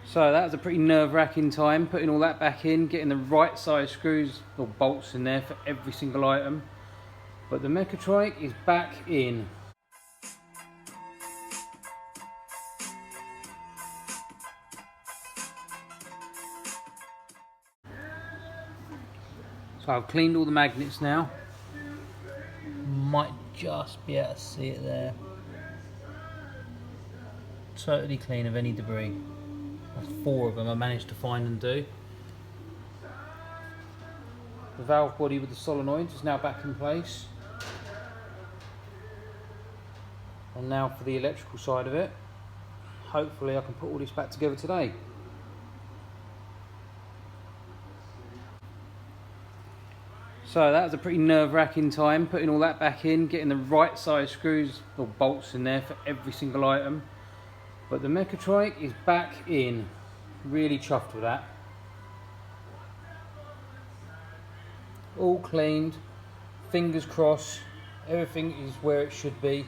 So that was a pretty nerve-wracking time, putting all that back in, getting the right size screws or bolts in there for every single item. But the mechatronic is back in. So I've cleaned all the magnets now. Might just be able to see it there. Totally clean of any debris. That's 4 of them I managed to find and do. The valve body with the solenoids is now back in place. And now for the electrical side of it. Hopefully I can put all this back together today. So that was a pretty nerve-wracking time, putting all that back in, getting the right size screws or bolts in there for every single item. But the mechatronic is back in. Really chuffed with that. All cleaned, fingers crossed, everything is where it should be.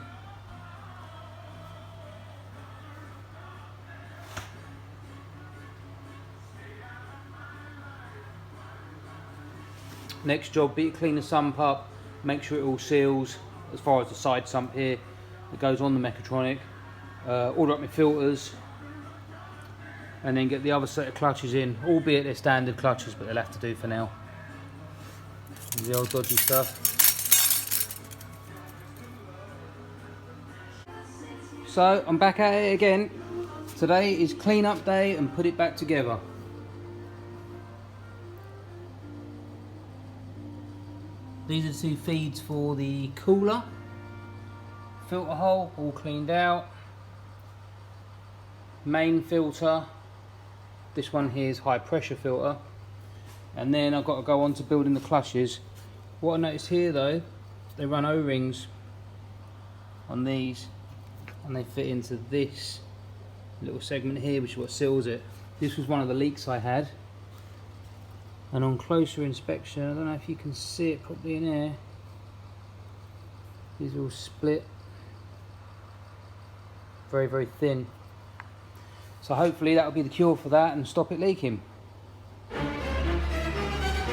Next job be to clean the sump up, make sure it all seals as far as the side sump here that goes on the mechatronic. Order up my filters and then get the other set of clutches in, albeit they're standard clutches, but they'll have to do for now. The old dodgy stuff. So I'm back at it again. Today is clean up day and put it back together. These are the 2 feeds for the cooler. Filter hole all cleaned out. Main filter. This one here is high pressure filter. And then I've got to go on to building the clutches. What I noticed here though, they run O-rings on these and they fit into this little segment here, which is what seals it. This was one of the leaks I had, and on closer inspection, I don't know if you can see it properly in here, these are all split, very very thin. So hopefully that will be the cure for that and stop it leaking.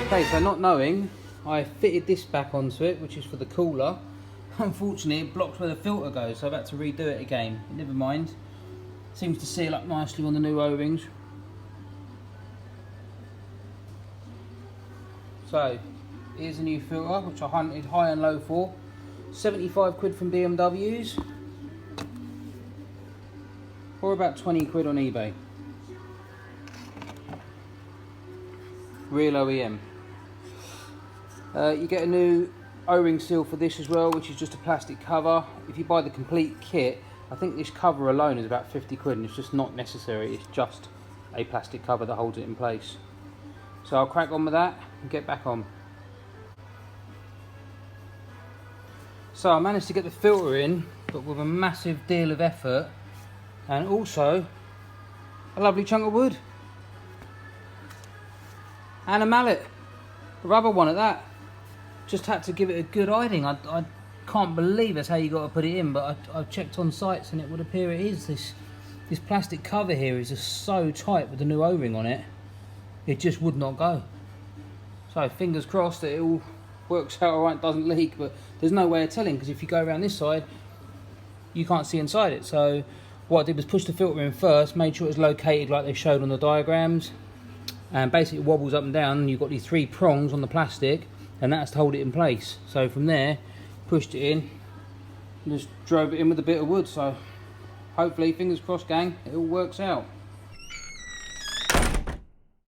Okay, so not knowing, I fitted this back onto it, which is for the cooler. Unfortunately it blocks where the filter goes, so I've had to redo it again, but never mind. Seems to seal up nicely on the new O-rings. So here's a new filter which I hunted high and low for. 75 quid from BMW's, or about 20 quid on eBay. Real OEM. You get a new O-ring seal for this as well, which is just a plastic cover. If you buy the complete kit, I think this cover alone is about 50 quid, and it's just not necessary. It's just a plastic cover that holds it in place. So I'll crack on with that and get back on. So I managed to get the filter in, but with a massive deal of effort, and also a lovely chunk of wood and a mallet, a rubber one at that. Just had to give it a good ironing. I can't believe that's how you got to put it in, but I've checked on sites and it would appear it is. This plastic cover here is just so tight with the new O-ring on it, it just would not go. So fingers crossed that it all works out alright, doesn't leak, but there's no way of telling, because if you go around this side you can't see inside it. So what I did was push the filter in first, made sure it was located like they showed on the diagrams, and basically it wobbles up and down, and you've got these 3 prongs on the plastic, and that's to hold it in place. So from there, pushed it in and just drove it in with a bit of wood. So hopefully, fingers crossed gang, it all works out.